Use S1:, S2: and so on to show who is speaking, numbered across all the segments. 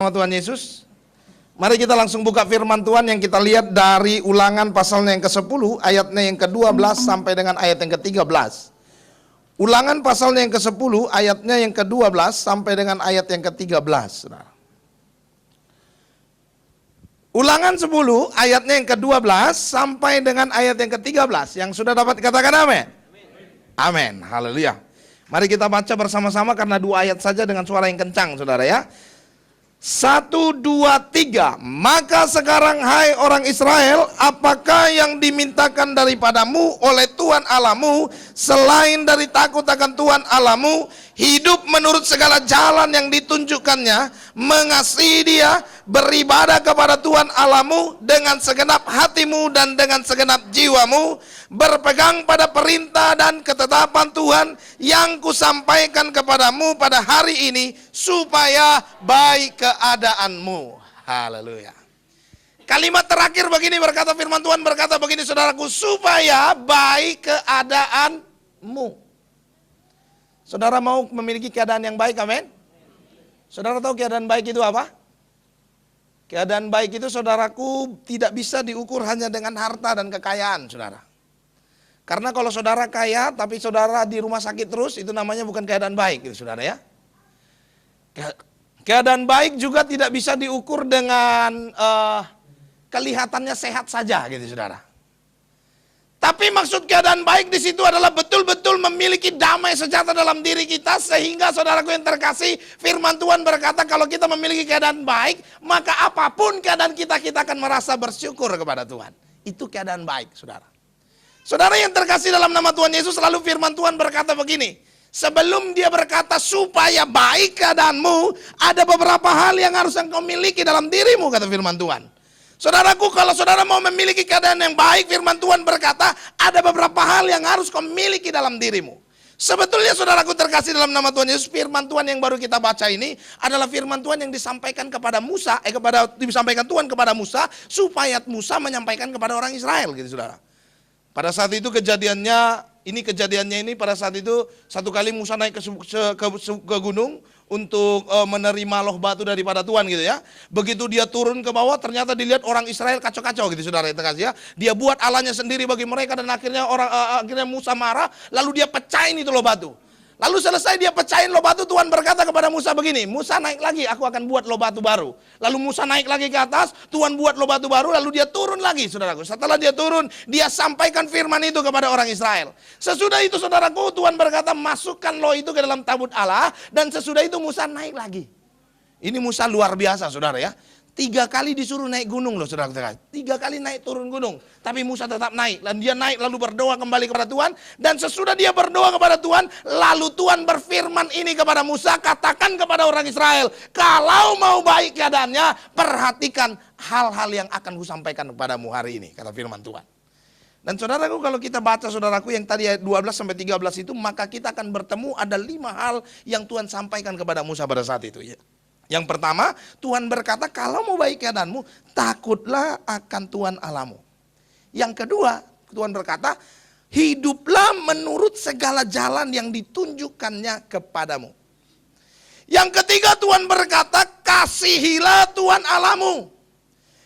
S1: Nama Tuhan Yesus. Mari kita langsung buka firman Tuhan yang kita lihat dari Ulangan pasalnya yang ke-10 ayatnya yang ke-12 sampai dengan ayat yang ke-13. Ulangan pasalnya yang ke-10 ayatnya yang ke-12 sampai dengan ayat yang ke-13. Ulangan 10 ayatnya yang ke-12 sampai dengan ayat yang ke-13. Yang sudah dapat katakan amin. Amin. Haleluya. Mari kita baca bersama-sama karena 2 ayat saja dengan suara yang kencang, saudara ya. 1, 2, 3. Maka sekarang hai orang Israel, apakah yang dimintakan daripadamu oleh Tuhan Allahmu selain dari takut akan Tuhan Allahmu, hidup menurut segala jalan yang ditunjukkannya, mengasihi Dia, beribadah kepada Tuhan Allahmu dengan segenap hatimu dan dengan segenap jiwamu, berpegang pada perintah dan ketetapan Tuhan yang kusampaikan kepadamu pada hari ini, supaya baik keadaanmu. Haleluya. Kalimat terakhir begini berkata firman Tuhan, berkata begini saudaraku, supaya baik keadaanmu. Saudara mau memiliki keadaan yang baik, amin? Saudara tahu keadaan baik itu apa? Keadaan baik itu saudaraku tidak bisa diukur hanya dengan harta dan kekayaan, saudara. Karena kalau saudara kaya tapi saudara di rumah sakit terus, itu namanya bukan keadaan baik, gitu, saudara ya. Keadaan baik juga tidak bisa diukur dengan kelihatannya sehat saja, gitu saudara. Tapi maksud keadaan baik di situ adalah betul-betul memiliki damai sejahtera dalam diri kita, sehingga saudaraku yang terkasih, firman Tuhan berkata kalau kita memiliki keadaan baik, maka apapun keadaan kita akan merasa bersyukur kepada Tuhan. Itu keadaan baik, saudara. Saudara yang terkasih dalam nama Tuhan Yesus, lalu firman Tuhan berkata begini, sebelum dia berkata supaya baik keadaanmu, ada beberapa hal yang harus engkau miliki dalam dirimu, kata firman Tuhan. Saudaraku, kalau saudara mau memiliki keadaan yang baik, firman Tuhan berkata ada beberapa hal yang harus kau miliki dalam dirimu. Sebetulnya saudaraku terkasih dalam nama Tuhan Yesus, firman Tuhan yang baru kita baca ini adalah firman Tuhan yang disampaikan kepada Musa, disampaikan Tuhan kepada Musa, supaya Musa menyampaikan kepada orang Israel, gitu saudara. Pada saat itu kejadiannya ini pada saat itu satu kali Musa naik ke gunung untuk menerima loh batu daripada Tuhan, gitu ya. Begitu dia turun ke bawah, ternyata dilihat orang Israel kacau-kacau, gitu saudara yang terkasih ya. Dia buat Allahnya sendiri bagi mereka dan akhirnya Musa marah, lalu dia pecahin itu loh batu. Lalu selesai dia pecahin loh batu, Tuhan berkata kepada Musa begini, Musa naik lagi, aku akan buat loh batu baru. Lalu Musa naik lagi ke atas, Tuhan buat loh batu baru, lalu dia turun lagi, saudaraku. Setelah dia turun, dia sampaikan firman itu kepada orang Israel. Sesudah itu saudaraku, Tuhan berkata masukkan loh itu ke dalam tabut Allah, dan sesudah itu Musa naik lagi. Ini Musa luar biasa, saudara ya. 3 kali disuruh naik gunung loh, saudara. 3 kali naik turun gunung, tapi Musa tetap naik. Dan dia naik lalu berdoa kembali kepada Tuhan. Dan sesudah dia berdoa kepada Tuhan, lalu Tuhan berfirman ini kepada Musa, katakan kepada orang Israel, kalau mau baik keadaannya, perhatikan hal-hal yang akan kusampaikan kepadamu hari ini, kata firman Tuhan. Dan saudaraku, kalau kita baca saudaraku yang tadi ayat 12 sampai 13 itu, maka kita akan bertemu ada 5 hal yang Tuhan sampaikan kepada Musa pada saat itu ya. Yang pertama, Tuhan berkata, kalau mau baik keadaanmu, takutlah akan Tuhan Allahmu. Yang kedua, Tuhan berkata, hiduplah menurut segala jalan yang ditunjukkannya kepadamu. Yang ketiga, Tuhan berkata, kasihilah Tuhan Allahmu.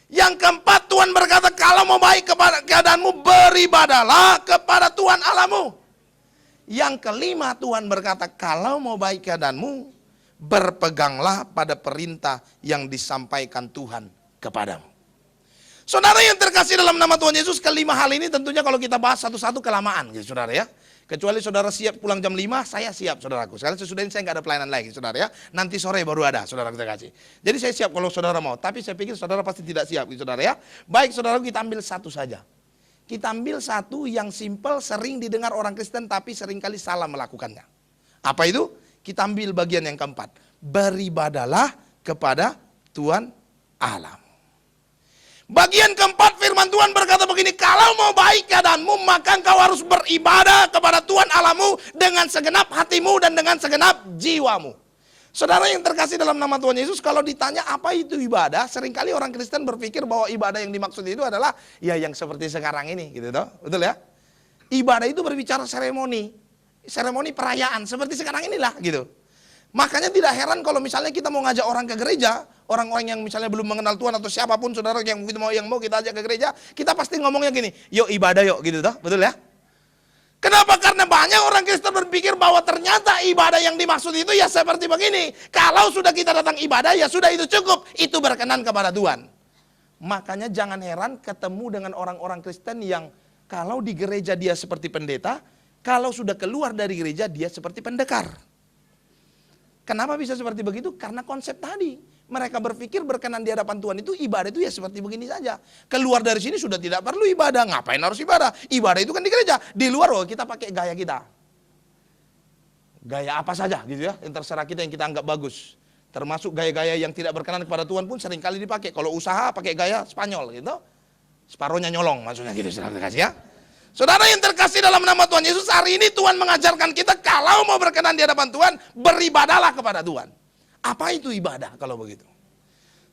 S1: Yang keempat, Tuhan berkata, kalau mau baik kepada keadaanmu, beribadahlah kepada Tuhan Allahmu. Yang kelima, Tuhan berkata, kalau mau baik keadaanmu, berpeganglah pada perintah yang disampaikan Tuhan kepadamu. Saudara yang terkasih dalam nama Tuhan Yesus, kelima hal ini tentunya kalau kita bahas satu-satu kelamaan, gitu saudara ya. Kecuali saudara siap pulang jam 5, saya siap saudaraku. Sekarang sesudah ini saya nggak ada pelayanan lagi saudara ya. Nanti sore baru ada saudara terkasih. Jadi saya siap kalau saudara mau, tapi saya pikir saudara pasti tidak siap, gitu saudara ya. Baik saudara, kita ambil satu saja. Kita ambil satu yang simple, sering didengar orang Kristen tapi seringkali salah melakukannya. Apa itu? Kita ambil bagian yang keempat. Beribadahlah kepada Tuhan Allah. Bagian keempat firman Tuhan berkata begini, kalau mau baik keadaanmu, maka engkau harus beribadah kepada Tuhan Allahmu dengan segenap hatimu dan dengan segenap jiwamu. Saudara yang terkasih dalam nama Tuhan Yesus, kalau ditanya apa itu ibadah, seringkali orang Kristen berpikir bahwa ibadah yang dimaksud itu adalah ya yang seperti sekarang ini, gitu toh. Betul ya? Ibadah itu berbicara seremoni perayaan seperti sekarang inilah, gitu. Makanya tidak heran kalau misalnya kita mau ngajak orang ke gereja, orang-orang yang misalnya belum mengenal Tuhan atau siapapun saudara yang mau kita ajak ke gereja, kita pasti ngomongnya gini, yuk ibadah yuk, gitu toh, betul ya? Kenapa? Karena banyak orang Kristen berpikir bahwa ternyata ibadah yang dimaksud itu ya seperti begini. Kalau sudah kita datang ibadah, ya sudah itu cukup, itu berkenan kepada Tuhan. Makanya jangan heran ketemu dengan orang-orang Kristen yang kalau di gereja dia seperti pendeta, kalau sudah keluar dari gereja dia seperti pendekar. Kenapa bisa seperti begitu? Karena konsep tadi. Mereka berpikir berkenan di hadapan Tuhan itu ibadah itu ya seperti begini saja. Keluar dari sini sudah tidak perlu ibadah. Ngapain harus ibadah? Ibadah itu kan di gereja. Di luar kita pakai gaya kita. Gaya apa saja gitu ya. Yang terserah kita yang kita anggap bagus. Termasuk gaya-gaya yang tidak berkenan kepada Tuhan pun seringkali dipakai. Kalau usaha pakai gaya Spanyol gitu. Separohnya nyolong maksudnya gitu. Saudara kasih ya. Saudara yang terkasih dalam nama Tuhan Yesus, hari ini Tuhan mengajarkan kita kalau mau berkenan di hadapan Tuhan, beribadahlah kepada Tuhan. Apa itu ibadah kalau begitu?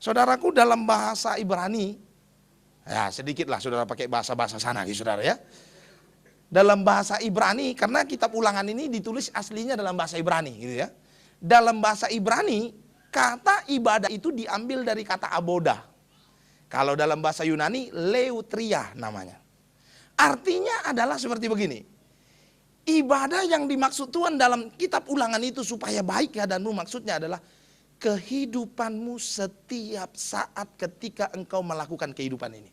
S1: Saudaraku dalam bahasa Ibrani, ya sedikitlah saudara pakai bahasa-bahasa sana gitu saudara ya. Dalam bahasa Ibrani, karena kitab ulangan ini ditulis aslinya dalam bahasa Ibrani gitu ya. Dalam bahasa Ibrani, kata ibadah itu diambil dari kata aboda. Kalau dalam bahasa Yunani, leutria namanya. Artinya adalah seperti begini. Ibadah yang dimaksud Tuhan dalam kitab ulangan itu supaya baik keadaanmu maksudnya adalah kehidupanmu setiap saat ketika engkau melakukan kehidupan ini.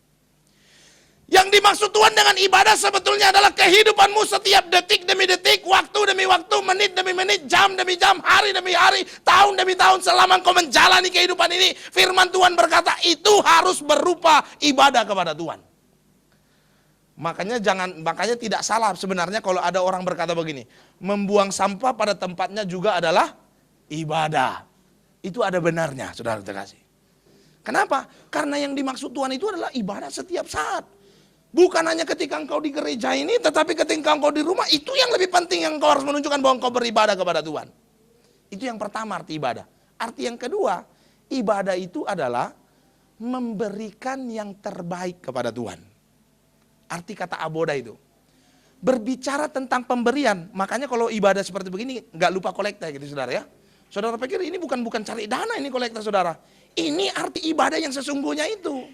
S1: Yang dimaksud Tuhan dengan ibadah sebetulnya adalah kehidupanmu setiap detik demi detik, waktu demi waktu, menit demi menit, jam demi jam, hari demi hari, tahun demi tahun selama engkau menjalani kehidupan ini. Firman Tuhan berkata itu harus berupa ibadah kepada Tuhan. Makanya tidak salah sebenarnya kalau ada orang berkata begini, membuang sampah pada tempatnya juga adalah ibadah. Itu ada benarnya, saudara terkasih. Kenapa? Karena yang dimaksud Tuhan itu adalah ibadah setiap saat. Bukan hanya ketika engkau di gereja ini, tetapi ketika engkau di rumah, itu yang lebih penting yang engkau harus menunjukkan bahwa engkau beribadah kepada Tuhan. Itu yang pertama arti ibadah. Arti yang kedua, ibadah itu adalah memberikan yang terbaik kepada Tuhan. Arti kata aboda itu berbicara tentang pemberian. Makanya kalau ibadah seperti begini nggak lupa kolekta gitu saudara ya. Saudara pikir ini bukan cari dana ini kolekta saudara. Ini arti ibadah yang sesungguhnya itu.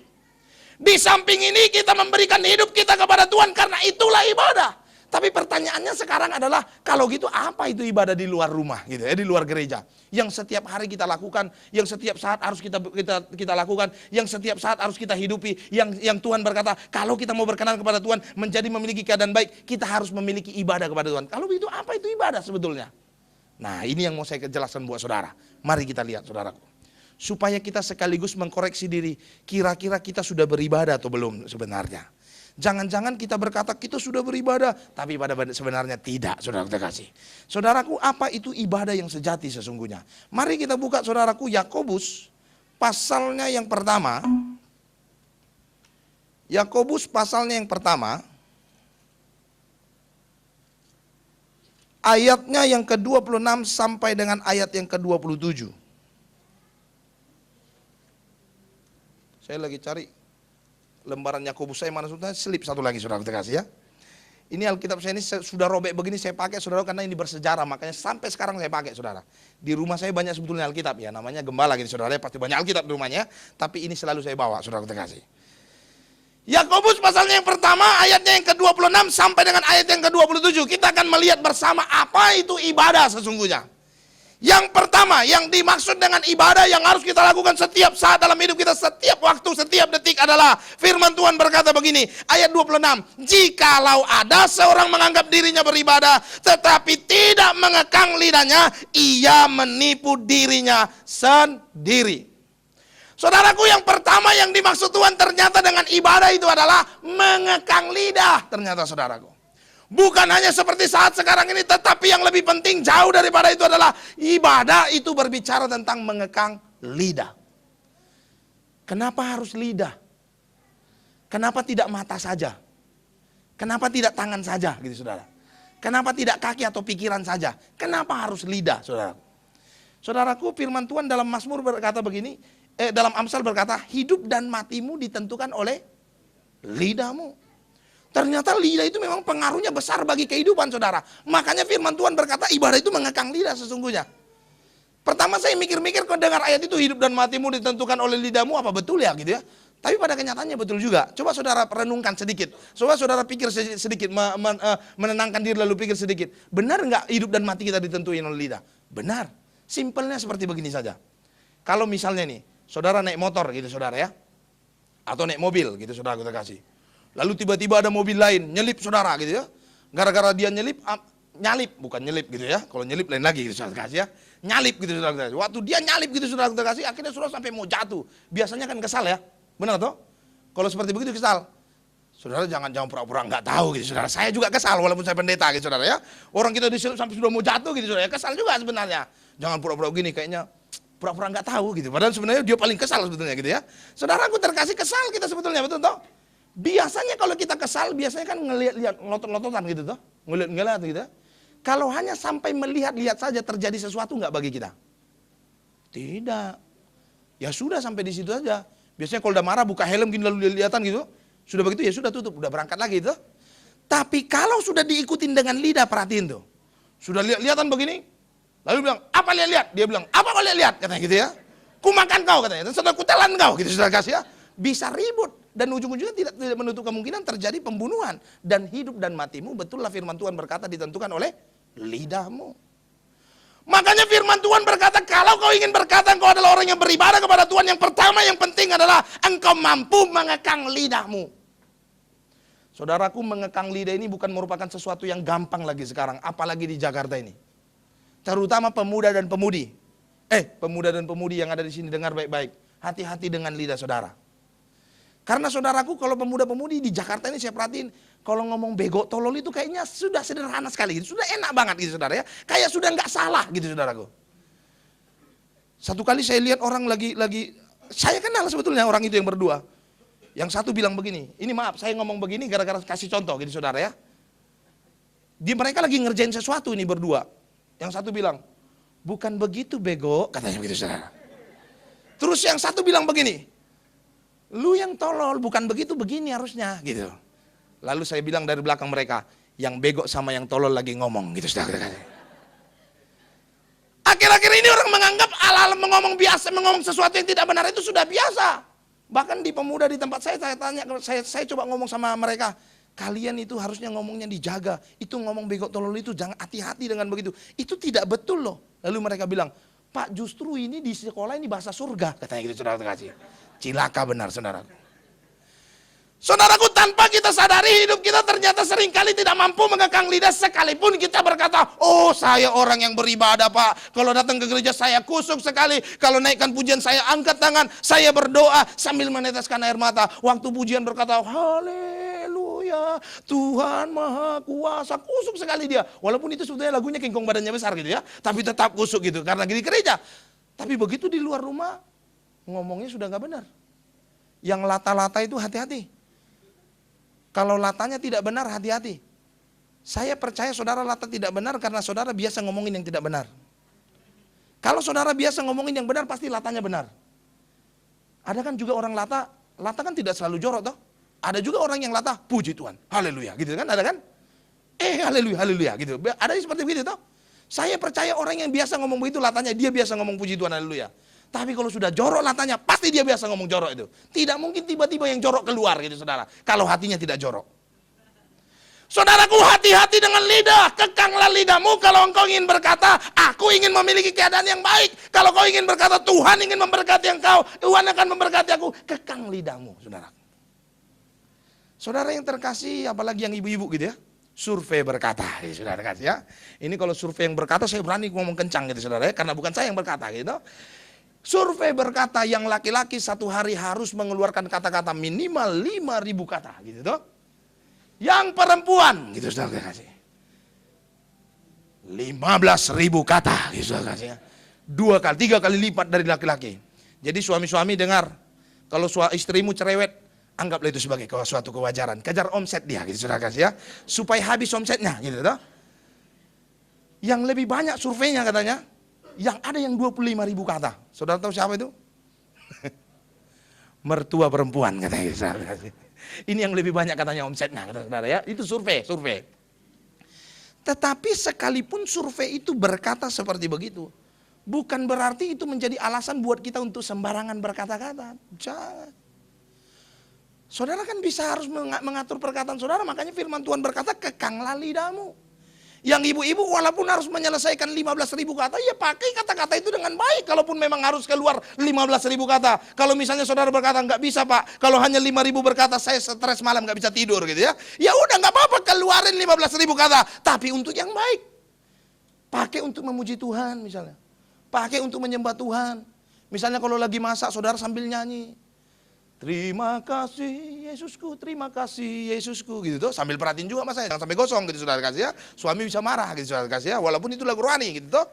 S1: Di samping ini kita memberikan hidup kita kepada Tuhan karena itulah ibadah. Tapi pertanyaannya sekarang adalah kalau gitu apa itu ibadah di luar rumah gitu ya, di luar gereja. Yang setiap hari kita lakukan, yang setiap saat harus kita lakukan, yang setiap saat harus kita hidupi, yang Tuhan berkata kalau kita mau berkenan kepada Tuhan, menjadi memiliki keadaan baik, kita harus memiliki ibadah kepada Tuhan. Kalau begitu apa itu ibadah sebetulnya? Nah, ini yang mau saya jelaskan buat saudara. Mari kita lihat saudaraku. Supaya kita sekaligus mengkoreksi diri, kira-kira kita sudah beribadah atau belum sebenarnya. Jangan-jangan kita berkata kita sudah beribadah, tapi pada sebenarnya tidak, saudara terkasih. Saudaraku, apa itu ibadah yang sejati sesungguhnya? Mari kita buka saudaraku Yakobus pasalnya yang pertama. Yakobus pasalnya yang pertama. Ayatnya yang ke-26 sampai dengan ayat yang ke-27. Saya lagi cari lembaran Yakobus saya mana sudah selip satu lagi saudara terkasih ya. Ini Alkitab saya ini sudah robek begini saya pakai saudara karena ini bersejarah makanya sampai sekarang saya pakai saudara. Di rumah saya banyak sebetulnya Alkitab ya namanya gembala gitu saudara pasti banyak Alkitab di rumahnya tapi ini selalu saya bawa saudara terkasih. Yakobus pasalnya yang pertama ayatnya yang ke-26 sampai dengan ayat yang ke-27 kita akan melihat bersama apa itu ibadah sesungguhnya. Yang pertama, yang dimaksud dengan ibadah yang harus kita lakukan setiap saat dalam hidup kita, setiap waktu, setiap detik adalah firman Tuhan berkata begini, ayat 26, jikalau ada seorang menganggap dirinya beribadah, tetapi tidak mengekang lidahnya, ia menipu dirinya sendiri. Saudaraku, yang pertama yang dimaksud Tuhan ternyata dengan ibadah itu adalah mengekang lidah, ternyata saudaraku. Bukan hanya seperti saat sekarang ini, tetapi yang lebih penting jauh daripada itu adalah ibadah itu berbicara tentang mengekang lidah. Kenapa harus lidah? Kenapa tidak mata saja? Kenapa tidak tangan saja gitu saudara? Kenapa tidak kaki atau pikiran saja? Kenapa harus lidah saudara? Saudaraku, firman Tuhan dalam Mazmur berkata begini, dalam Amsal berkata, hidup dan matimu ditentukan oleh lidahmu. Ternyata lidah itu memang pengaruhnya besar bagi kehidupan saudara. Makanya firman Tuhan berkata ibadah itu mengekang lidah sesungguhnya. Pertama saya mikir-mikir kok dengar ayat itu hidup dan matimu ditentukan oleh lidahmu, apa betul ya gitu ya. Tapi pada kenyataannya betul juga. Coba saudara renungkan sedikit. Coba saudara pikir sedikit, menenangkan diri lalu pikir sedikit. Benar nggak hidup dan mati kita ditentuin oleh lidah? Benar. Simpelnya seperti begini saja. Kalau misalnya nih, saudara naik motor gitu saudara ya. Atau naik mobil gitu saudara kita kasih. Lalu tiba-tiba ada mobil lain nyelip saudara gitu ya. Gara-gara dia nyelip, bukan nyelip gitu ya. Kalau nyelip lain lagi gitu saudara kasih ya. Nyalip gitu saudara kita kasih. Waktu dia nyalip gitu saudara kita kasih, akhirnya saudara sampai mau jatuh. Biasanya kan kesal ya. Benar toh? Kalau seperti begitu kesal. Saudara jangan pura-pura nggak tahu gitu saudara. Saya juga kesal walaupun saya pendeta gitu saudara ya. Orang kita diselip sampai sudah mau jatuh gitu saudara. Kesal juga sebenarnya. Jangan pura-pura gini kayaknya pura-pura nggak tahu gitu. Padahal sebenarnya dia paling kesal sebetulnya gitu ya. Saudara, aku terkasih kesal kita sebetulnya, betul toh? Biasanya kalau kita kesal biasanya kan ngelihat ngotot-ngototan gitu toh. Ngelihat gitu ya. Kalau hanya sampai melihat-lihat saja terjadi sesuatu nggak bagi kita? Tidak. Ya sudah sampai di situ aja. Biasanya kalau udah marah buka helm gini lalu lihatan gitu. Sudah begitu ya sudah tutup, udah berangkat lagi itu. Tapi kalau sudah diikutin dengan lidah, perhatiin tuh. Sudah lihatan begini. Lalu bilang, apa lihat-lihat? Dia bilang, apa kau lihat-lihat? Katanya gitu ya. Ku makan kau katanya. Dan sudah kutelan kau gitu sudah kasih ya. Bisa ribut. Dan ujung-ujungnya tidak menutup kemungkinan terjadi pembunuhan. Dan hidup dan matimu, betullah firman Tuhan berkata ditentukan oleh lidahmu. Makanya firman Tuhan berkata, kalau kau ingin berkata engkau adalah orang yang beribadah kepada Tuhan, yang pertama yang penting adalah engkau mampu mengekang lidahmu. Saudaraku, mengekang lidah ini bukan merupakan sesuatu yang gampang lagi sekarang, apalagi di Jakarta ini. Terutama pemuda dan pemudi. Pemuda dan pemudi yang ada di sini, dengar baik-baik. Hati-hati dengan lidah saudara. Karena saudaraku, kalau pemuda-pemudi di Jakarta ini saya perhatiin, kalau ngomong bego tolol itu kayaknya sudah sederhana sekali, sudah enak banget gitu saudara ya. Kayak sudah nggak salah gitu saudaraku. Satu kali saya lihat orang lagi saya kenal sebetulnya orang itu yang berdua. Yang satu bilang begini, ini maaf saya ngomong begini gara-gara kasih contoh gitu saudara ya. Mereka lagi ngerjain sesuatu ini berdua. Yang satu bilang, bukan begitu bego, katanya begitu saudara. Terus yang satu bilang begini, lu yang tolol, bukan begitu, begini harusnya gitu. Lalu saya bilang dari belakang mereka, yang bego sama yang tolol lagi ngomong gitu saudara. Akhir-akhir ini orang menganggap ala-ala ngomong sesuatu yang tidak benar itu sudah biasa. Bahkan di pemuda di tempat saya tanya, saya coba ngomong sama mereka, kalian itu harusnya ngomongnya dijaga. Itu ngomong bego tolol itu jangan hati-hati dengan begitu. Itu tidak betul loh. Lalu mereka bilang, Pak justru ini di sekolah ini bahasa surga, katanya gitu saudara kasih. Cilaka benar saudara. Saudaraku, tanpa kita sadari hidup kita ternyata seringkali tidak mampu mengekang lidah sekalipun kita berkata, oh saya orang yang beribadah Pak. Kalau datang ke gereja saya kusuk sekali. Kalau naikkan pujian saya angkat tangan. Saya berdoa sambil meneteskan air mata. Waktu pujian berkata, haleluya Tuhan Maha Kuasa. Kusuk sekali dia. Walaupun itu sebetulnya lagunya kengkong badannya besar gitu ya. Tapi tetap kusuk gitu karena di gereja. Tapi begitu di luar rumah ngomongnya sudah gak benar. Yang lata-lata itu hati-hati. Kalau latanya tidak benar, hati-hati. Saya percaya saudara lata tidak benar karena saudara biasa ngomongin yang tidak benar. Kalau saudara biasa ngomongin yang benar, pasti latanya benar. Ada kan juga orang lata kan tidak selalu jorok toh. Ada juga orang yang lata, puji Tuhan, haleluya gitu kan, ada kan? Haleluya gitu. Ada seperti begitu toh. Saya percaya orang yang biasa ngomong begitu latanya, dia biasa ngomong puji Tuhan, haleluya. Tapi kalau sudah jorok latanya, pasti dia biasa ngomong jorok itu. Tidak mungkin tiba-tiba yang jorok keluar gitu saudara. Kalau hatinya tidak jorok. Saudaraku, hati-hati dengan lidah. Kekanglah lidahmu kalau engkau ingin berkata, aku ingin memiliki keadaan yang baik. Kalau kau ingin berkata, Tuhan ingin memberkati engkau, Tuhan akan memberkati aku. Kekang lidahmu, saudara. Saudara yang terkasih, apalagi yang ibu-ibu gitu ya. Survei berkata, saudara kasih ya. Ini kalau survei yang berkata, saya berani ngomong kencang gitu saudara ya. Karena bukan saya yang berkata gitu. Survei berkata yang laki-laki satu hari harus mengeluarkan kata-kata minimal 5.000 kata gitu toh. Yang perempuan gitu saudara kasih 15.000 kata gitu saudara kasih. 3 kali lipat dari laki-laki. Jadi suami-suami dengar, kalau istrimu cerewet, anggaplah itu sebagai suatu kewajaran. Kejar omset dia gitu saudara kasih ya. Supaya habis omsetnya gitu toh. Yang lebih banyak surveinya katanya, yang ada yang 25.000 kata. Saudara tahu siapa itu? Mertua perempuan katanya. Ini yang lebih banyak katanya omsetnya, saudara ya. Itu survei. Tetapi sekalipun survei itu berkata seperti begitu, Bukan berarti itu menjadi alasan buat kita untuk sembarangan berkata-kata. Jangan. Saudara kan bisa harus mengatur perkataan saudara, makanya firman Tuhan berkata, kekanglah lidahmu. Yang ibu-ibu walaupun harus menyelesaikan 15.000 kata, ya pakai kata-kata itu dengan baik. Kalaupun memang harus keluar 15.000 kata. Kalau misalnya saudara berkata, nggak bisa pak, kalau hanya 5.000 berkata saya stres malam nggak bisa tidur gitu ya. Ya udah nggak apa-apa, keluarin 15.000 kata. Tapi untuk yang baik. Pakai untuk memuji Tuhan misalnya. Pakai untuk menyembah Tuhan. Misalnya kalau lagi masak saudara sambil nyanyi. Terima kasih Yesusku, terima kasih Yesusku gitu tuh, sambil perhatiin juga mas saya, jangan sampai gosong gitu saudara kasih ya. Suami bisa marah gitu saudara kasih ya, walaupun itu lagu rohani gitu tuh.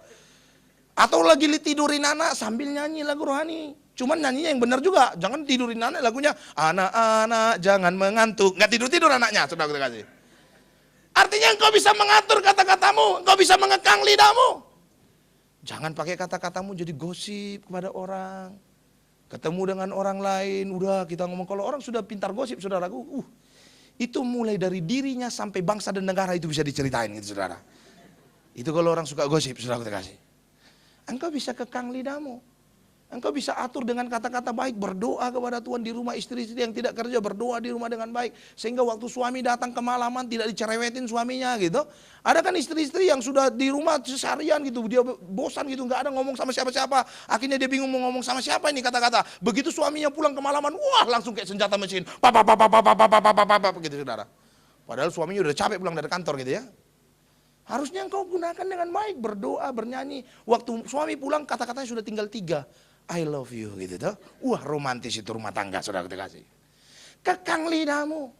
S1: Atau lagi tidurin anak sambil nyanyi lagu rohani. Cuman nyanyinya yang benar juga, jangan tidurin anak lagunya anak-anak jangan mengantuk, nggak tidur-tidur anaknya saudara kasih. Artinya engkau bisa mengatur kata-katamu, engkau bisa mengekang lidahmu. Jangan pakai kata-katamu jadi gosip kepada orang. Ketemu dengan orang lain, udah kita ngomong. Kalau orang sudah pintar gosip, saudaraku, itu mulai dari dirinya sampai bangsa dan negara itu bisa diceritain gitu saudara. Itu kalau orang suka gosip, saudara kasih. Engkau bisa kekang lidahmu. Engkau bisa atur dengan kata-kata baik, berdoa kepada Tuhan di rumah, istri-istri yang tidak kerja berdoa di rumah dengan baik. Sehingga waktu suami datang kemalaman tidak dicerewetin suaminya gitu. Ada kan istri-istri yang sudah di rumah seharian gitu, dia bosan gitu, nggak ada ngomong sama siapa-siapa. Akhirnya dia bingung mau ngomong sama siapa ini kata-kata. Begitu suaminya pulang kemalaman, wah langsung kayak senjata mesin. Gitu saudara. Padahal suaminya udah capek pulang dari kantor gitu ya. Harusnya engkau gunakan dengan baik, berdoa, bernyanyi. Waktu suami pulang kata-katanya sudah tinggal 3. I love you gitu tuh. Wah romantis itu rumah tangga saudara kasih. Kekang lidahmu.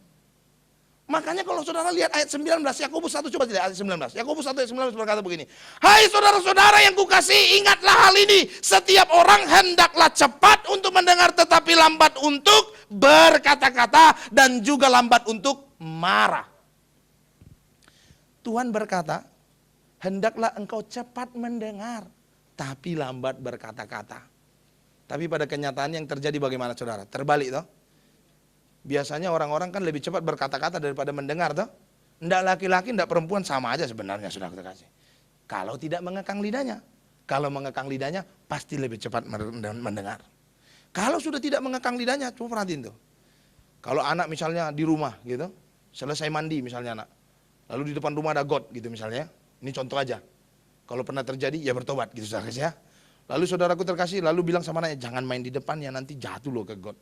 S1: Makanya kalau saudara lihat ayat 19, Yakobus 1 coba lihat ayat 19. Yakobus 1 ayat 19 berkata begini. Hai saudara-saudara yang kukasihi, ingatlah hal ini. Setiap orang hendaklah cepat untuk mendengar tetapi lambat untuk berkata-kata dan juga lambat untuk marah. Tuhan berkata, hendaklah engkau cepat mendengar tapi lambat berkata-kata. Tapi pada kenyataan yang terjadi bagaimana saudara? Terbalik toh. Biasanya orang-orang kan lebih cepat berkata-kata daripada mendengar toh. Ndak laki-laki, ndak perempuan sama aja sebenarnya saudara kasih. Kalau tidak mengekang lidahnya. Kalau mengekang lidahnya pasti lebih cepat mendengar. Kalau sudah tidak mengekang lidahnya, coba perhatiin tuh. Kalau anak misalnya di rumah gitu, selesai mandi misalnya anak. Lalu di depan rumah ada got gitu misalnya. Ini contoh aja. Kalau pernah terjadi ya bertobat gitu saudara kasih ya. Lalu saudaraku terkasih lalu bilang sama anaknya, jangan main di depan ya nanti jatuh loh ke got.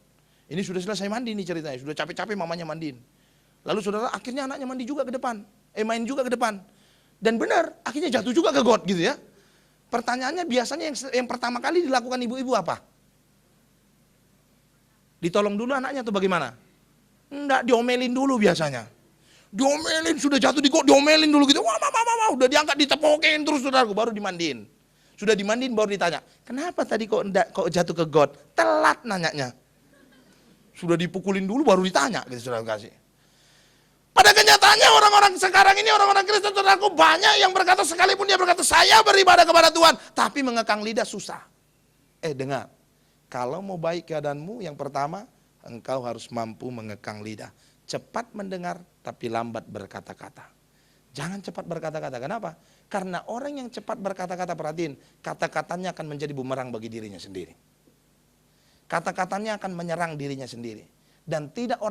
S1: Ini sudah selesai mandi nih ceritanya, sudah capek-capek mamanya mandiin. Lalu saudara akhirnya anaknya mandi juga ke depan, main juga ke depan. Dan benar, akhirnya jatuh juga ke got gitu ya. Pertanyaannya biasanya yang pertama kali dilakukan ibu-ibu apa? Ditolong dulu anaknya atau bagaimana? Enggak, diomelin dulu biasanya. Diomelin, sudah jatuh di got, diomelin dulu gitu. Wah, udah diangkat, ditepokin terus saudaraku, baru dimandiin. Sudah dimandiin baru ditanya, kenapa tadi kok jatuh ke got? Telat nanyanya. Sudah dipukulin dulu baru ditanya gitu saudara kasih. Pada kenyataannya orang-orang sekarang ini, orang-orang Kristen saudaraku banyak yang berkata, sekalipun dia berkata saya beribadah kepada Tuhan, tapi mengekang lidah susah. Dengar, kalau mau baik keadaanmu, yang pertama engkau harus mampu mengekang lidah. Cepat mendengar tapi lambat berkata-kata. Jangan cepat berkata-kata. Kenapa? Karena orang yang cepat berkata-kata, perhatiin, kata-katanya akan menjadi bumerang bagi dirinya sendiri. Kata-katanya akan menyerang dirinya sendiri. Dan tidak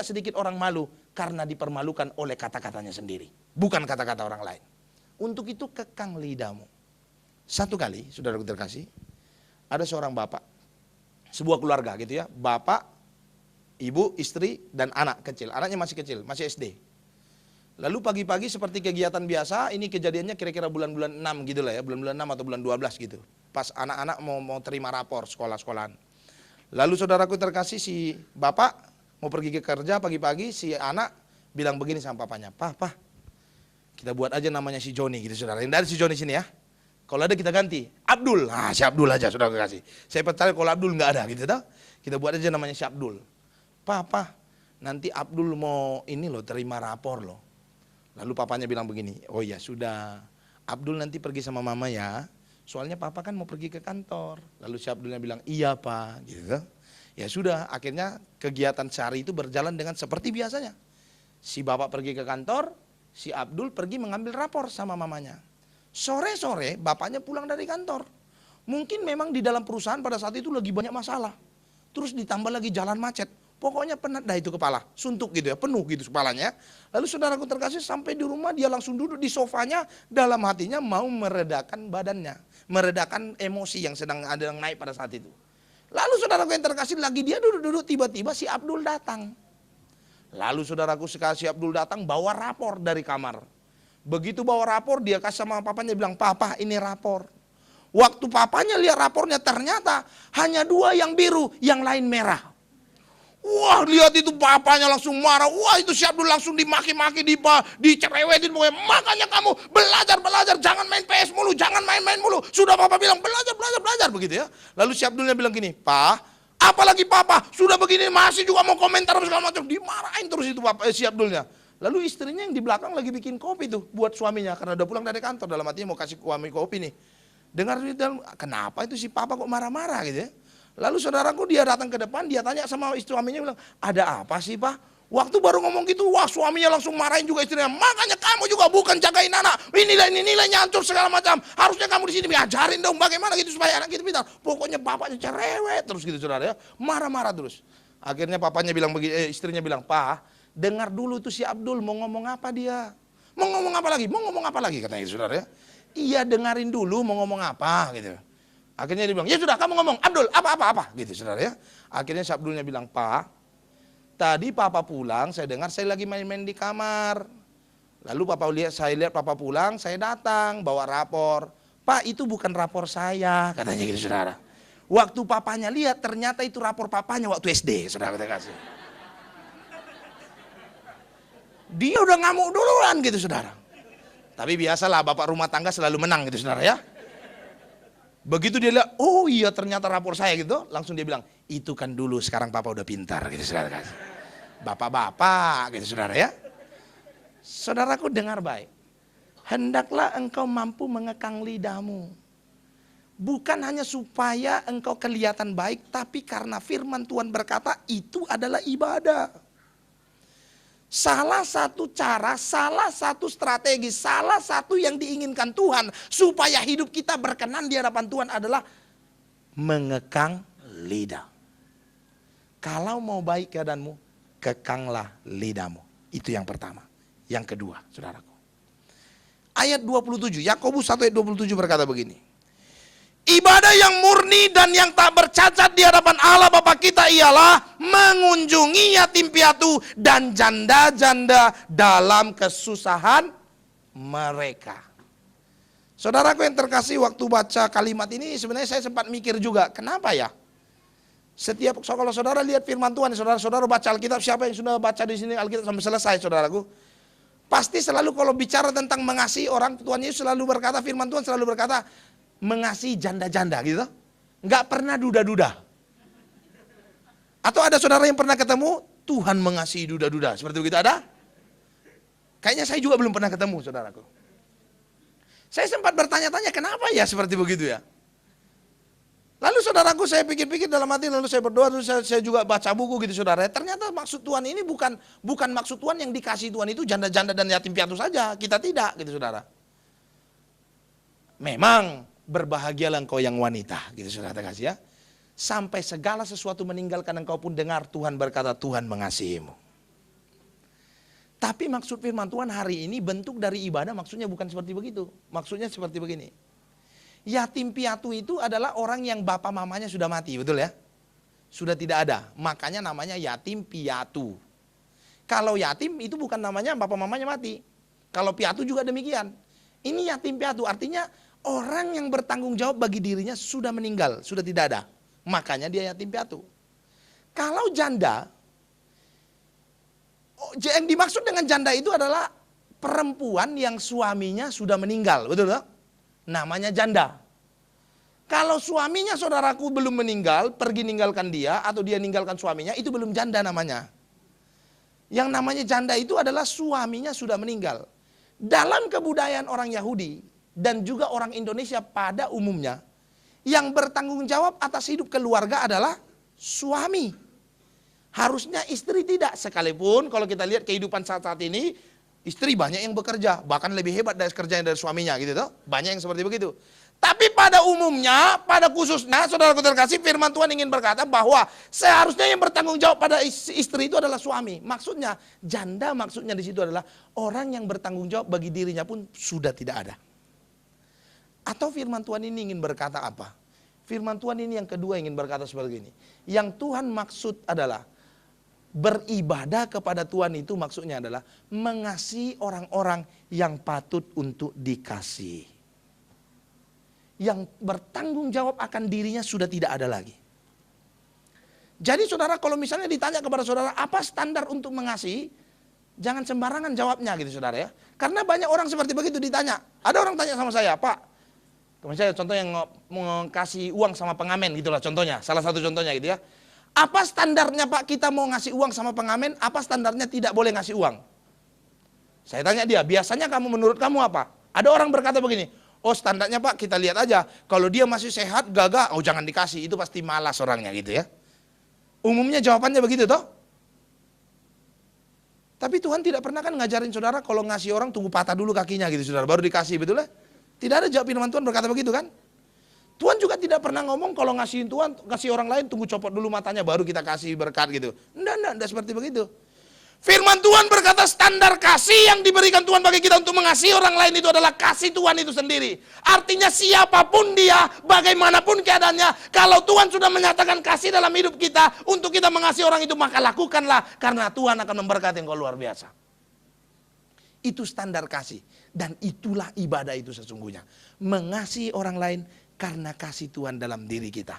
S1: sedikit orang malu karena dipermalukan oleh kata-katanya sendiri. Bukan kata-kata orang lain. Untuk itu kekang lidahmu. Satu kali, saudara terkasih, ada seorang bapak, sebuah keluarga gitu ya, bapak, ibu, istri, dan anak kecil. Anaknya masih kecil, masih SD. Lalu pagi-pagi seperti kegiatan biasa, ini kejadiannya kira-kira bulan-bulan 6 gitu lah ya, bulan-bulan 6 atau bulan 12 gitu. Pas anak-anak mau terima rapor sekolah-sekolahan. Lalu saudaraku terkasih, si bapak mau pergi ke kerja pagi-pagi, si anak bilang begini sama papanya, Pah, kita buat aja namanya si Joni gitu saudara. Yang dari si Joni sini ya. Kalau ada kita ganti, Abdul. Nah, si Abdul aja saudara kasih. Saya percaya kalau Abdul nggak ada gitu dah. Kita buat aja namanya si Abdul. Pah, nanti Abdul mau ini loh, terima rapor loh. Lalu papanya bilang begini, oh ya sudah, Abdul nanti pergi sama mama ya, soalnya papa kan mau pergi ke kantor. Lalu si Abdulnya bilang, iya pak, gitu. Ya sudah, akhirnya kegiatan sehari itu berjalan dengan seperti biasanya. Si bapak pergi ke kantor, si Abdul pergi mengambil rapor sama mamanya. Sore-sore bapaknya pulang dari kantor. Mungkin memang di dalam perusahaan pada saat itu lagi banyak masalah. Terus ditambah lagi jalan macet. Pokoknya penat dah itu kepala, suntuk gitu ya, penuh gitu kepalanya. Lalu saudaraku terkasih, sampai di rumah dia langsung duduk di sofanya, dalam hatinya mau meredakan badannya, meredakan emosi yang sedang ada yang naik pada saat itu. Lalu saudaraku yang terkasih, lagi dia duduk-duduk, tiba-tiba si Abdul datang. Lalu saudaraku sekali si Abdul datang bawa rapor dari kamar. Begitu bawa rapor, dia kasih sama papanya, bilang, "Papa, ini rapor." Waktu papanya lihat rapornya, ternyata hanya 2 yang biru, yang lain merah. Wah, lihat itu papanya langsung marah. Wah, itu si Abdul langsung dimaki-maki, dicerewetin. Makanya kamu belajar, jangan main PS mulu, jangan main-main mulu. Sudah papa bilang belajar, begitu ya. Lalu si Abdulnya bilang gini, "Pa, apalagi papa, sudah begini masih juga mau komentar segala macam." Dimarahin terus itu si Abdulnya. Lalu istrinya yang di belakang lagi bikin kopi tuh buat suaminya, karena udah pulang dari kantor, dalam hatinya mau kasih suami kopi nih. Dengar di dalam, kenapa itu si papa kok marah-marah gitu ya. Lalu saudaraku dia datang ke depan, dia tanya sama istri suaminya, bilang, "Ada apa sih, Pak?" Waktu baru ngomong gitu, wah suaminya langsung marahin juga istrinya. "Makanya kamu juga bukan jagain anak, ini nilainya hancur segala macam. Harusnya kamu di sini ajarin dong bagaimana gitu supaya anak kita pintar." Pokoknya bapaknya cerewet terus gitu saudara ya, marah-marah terus. Akhirnya papanya bilang begini, istrinya bilang, "Pak, dengar dulu tuh si Abdul mau ngomong apa dia. Mau ngomong apa lagi? Mau ngomong apa lagi?" katanya saudara ya. "Iya, dengarin dulu mau ngomong apa gitu." Akhirnya dia bilang, "Ya sudah kamu ngomong, Abdul, apa gitu saudara ya." Akhirnya si Abdulnya bilang, "Pak, tadi papa pulang, saya dengar saya lagi main-main di kamar. Lalu saya lihat papa pulang, saya datang bawa rapor. Pak, itu bukan rapor saya," katanya gitu saudara. Waktu papanya lihat, ternyata itu rapor papanya waktu SD, saudara kita kasih. Dia udah ngamuk duluan gitu saudara. Tapi biasalah bapak rumah tangga selalu menang gitu saudara ya. Begitu dia lihat, oh iya ternyata rapor saya gitu, langsung dia bilang, "Itu kan dulu, sekarang papa udah pintar," gitu saudara. Bapak-bapak gitu saudara ya. Saudaraku dengar baik. Hendaklah engkau mampu mengekang lidahmu. Bukan hanya supaya engkau kelihatan baik, tapi karena firman Tuhan berkata itu adalah ibadah. Salah satu cara, salah satu strategi, salah satu yang diinginkan Tuhan supaya hidup kita berkenan di hadapan Tuhan adalah mengekang lidah. Kalau mau baik keadaanmu, kekanglah lidahmu. Itu yang pertama. Yang kedua, saudaraku. Ayat 27, Yakobus 1 ayat 27 berkata begini. Ibadah yang murni dan yang tak bercacat di hadapan Allah Bapa kita ialah mengunjungi yatim piatu dan janda-janda dalam kesusahan mereka. Saudaraku yang terkasih, waktu baca kalimat ini sebenarnya saya sempat mikir juga, kenapa ya? Setiap kalau saudara lihat firman Tuhan, saudara baca Alkitab, siapa yang sudah baca di sini Alkitab sampai selesai, saudaraku? Pasti selalu kalau bicara tentang mengasihi orang, Tuhan Yesus selalu berkata, firman Tuhan selalu berkata, mengasihi janda-janda gitu. Enggak pernah duda-duda. Atau ada saudara yang pernah ketemu Tuhan mengasihi duda-duda, seperti begitu ada? Kayaknya saya juga belum pernah ketemu, saudaraku. Saya sempat bertanya-tanya kenapa ya seperti begitu ya. Lalu saudaraku saya pikir-pikir dalam hati, lalu saya berdoa, lalu saya juga baca buku gitu saudara. Ternyata maksud Tuhan ini bukan maksud Tuhan yang dikasih Tuhan itu janda-janda dan yatim piatu saja. Kita tidak gitu saudara. Memang berbahagialah engkau yang wanita, gitu saudara kasih ya. Sampai segala sesuatu meninggalkan engkau pun dengar Tuhan berkata Tuhan mengasihimu. Tapi maksud firman Tuhan hari ini bentuk dari ibadah maksudnya bukan seperti begitu. Maksudnya seperti begini. Yatim piatu itu adalah orang yang bapak mamanya sudah mati, betul ya? Sudah tidak ada, makanya namanya yatim piatu. Kalau yatim itu bukan namanya bapak mamanya mati. Kalau piatu juga demikian. Ini yatim piatu artinya orang yang bertanggung jawab bagi dirinya sudah meninggal, sudah tidak ada. Makanya dia yatim piatu. Kalau janda, yang dimaksud dengan janda itu adalah perempuan yang suaminya sudah meninggal, betul tak? Namanya janda. Kalau suaminya saudaraku belum meninggal, pergi ninggalkan dia atau dia ninggalkan suaminya, itu belum janda namanya. Yang namanya janda itu adalah suaminya sudah meninggal. Dalam kebudayaan orang Yahudi dan juga orang Indonesia pada umumnya, yang bertanggung jawab atas hidup keluarga adalah suami. Harusnya istri tidak, sekalipun kalau kita lihat kehidupan saat-saat ini, Istri banyak yang bekerja, bahkan lebih hebat dari kerjanya dari suaminya gitu toh. Banyak yang seperti begitu. Tapi pada umumnya, pada khususnya, saudaraku terkasih, firman Tuhan ingin berkata bahwa seharusnya yang bertanggung jawab pada istri itu adalah suami. Maksudnya, janda maksudnya di situ adalah orang yang bertanggung jawab bagi dirinya pun sudah tidak ada. Atau firman Tuhan ini ingin berkata apa? Firman Tuhan ini yang kedua ingin berkata seperti ini. Yang Tuhan maksud adalah beribadah kepada Tuhan itu maksudnya adalah mengasihi orang-orang yang patut untuk dikasihi. Yang bertanggung jawab akan dirinya sudah tidak ada lagi. Jadi saudara, kalau misalnya ditanya kepada saudara apa standar untuk mengasihi, jangan sembarangan jawabnya gitu saudara ya. Karena banyak orang seperti begitu ditanya. Ada orang tanya sama saya, Pak, misalnya contoh yang mau kasih uang sama pengamen gitulah contohnya, salah satu contohnya gitu ya. Apa standarnya Pak kita mau ngasih uang sama pengamen, apa standarnya tidak boleh ngasih uang? Saya tanya dia, biasanya kamu menurut kamu apa? Ada orang berkata begini, oh standarnya Pak kita lihat aja, kalau dia masih sehat, gagah, oh jangan dikasih, itu pasti malas orangnya gitu ya. Umumnya jawabannya begitu toh. Tapi Tuhan tidak pernah kan ngajarin saudara kalau ngasih orang tunggu patah dulu kakinya gitu saudara, baru dikasih, betul ya? Tidak ada jawab firman Tuhan berkata begitu kan? Tuhan juga tidak pernah ngomong kalau ngasihin Tuhan, kasih orang lain tunggu copot dulu matanya baru kita kasih berkat gitu. Enggak seperti begitu. Firman Tuhan berkata standar kasih yang diberikan Tuhan bagi kita untuk mengasihi orang lain itu adalah kasih Tuhan itu sendiri. Artinya siapapun dia, bagaimanapun keadaannya, kalau Tuhan sudah menyatakan kasih dalam hidup kita, untuk kita mengasihi orang itu, maka lakukanlah. Karena Tuhan akan memberkati engkau luar biasa. Itu standar kasih. Dan itulah ibadah itu sesungguhnya. Mengasihi orang lain karena kasih Tuhan dalam diri kita.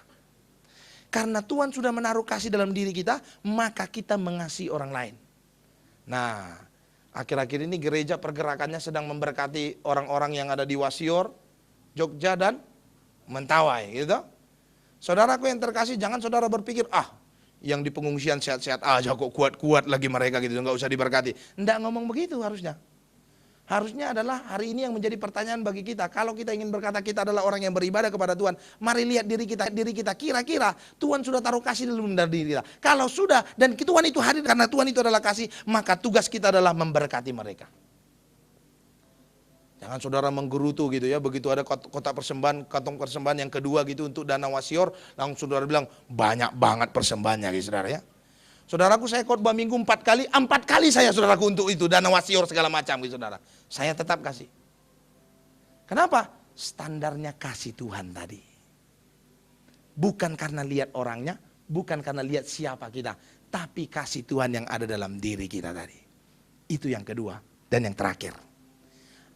S1: Karena Tuhan sudah menaruh kasih dalam diri kita, maka kita mengasihi orang lain. Nah, akhir-akhir ini gereja pergerakannya sedang memberkati orang-orang yang ada di Wasior, Jogja dan Mentawai gitu. Saudaraku yang terkasih, jangan saudara berpikir, yang di pengungsian sehat-sehat aja kok kuat-kuat lagi mereka gitu, nggak usah diberkati. Nggak ngomong begitu harusnya. Harusnya adalah hari ini yang menjadi pertanyaan bagi kita. Kalau kita ingin berkata kita adalah orang yang beribadah kepada Tuhan, mari lihat diri kita kira-kira Tuhan sudah taruh kasih dalam diri kita. Kalau sudah dan Tuhan itu hadir karena Tuhan itu adalah kasih, maka tugas kita adalah memberkati mereka. Jangan saudara menggerutu gitu ya, begitu ada kotak persembahan, kantong persembahan yang kedua gitu untuk dana Wasior, langsung saudara bilang banyak banget persembahannya gitu saudara ya. Saudaraku, saya khotbah minggu 4 kali saya saudaraku untuk itu, dana Wasior segala macam gitu saudara. Saya tetap kasih. Kenapa? Standarnya kasih Tuhan tadi. Bukan karena lihat orangnya, bukan karena lihat siapa kita, tapi kasih Tuhan yang ada dalam diri kita tadi. Itu yang kedua dan yang terakhir.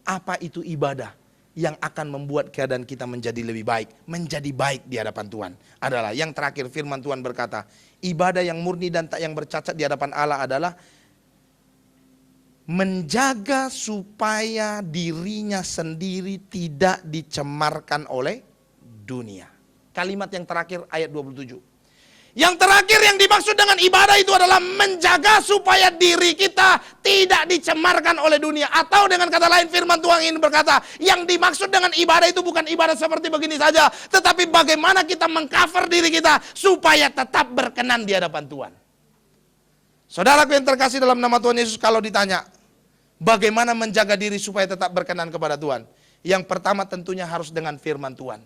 S1: Apa itu ibadah yang akan membuat keadaan kita menjadi lebih baik, menjadi baik di hadapan Tuhan? Adalah yang terakhir, firman Tuhan berkata, ibadah yang murni dan tak yang bercacat di hadapan Allah adalah menjaga supaya dirinya sendiri tidak dicemarkan oleh dunia. Kalimat yang terakhir ayat 27. Yang terakhir yang dimaksud dengan ibadah itu adalah menjaga supaya diri kita tidak dicemarkan oleh dunia. Atau dengan kata lain firman Tuhan ini berkata, yang dimaksud dengan ibadah itu bukan ibadah seperti begini saja, tetapi bagaimana kita mengcover diri kita supaya tetap berkenan di hadapan Tuhan. Saudaraku yang terkasih dalam nama Tuhan Yesus, kalau ditanya bagaimana menjaga diri supaya tetap berkenan kepada Tuhan, yang pertama tentunya harus dengan firman Tuhan.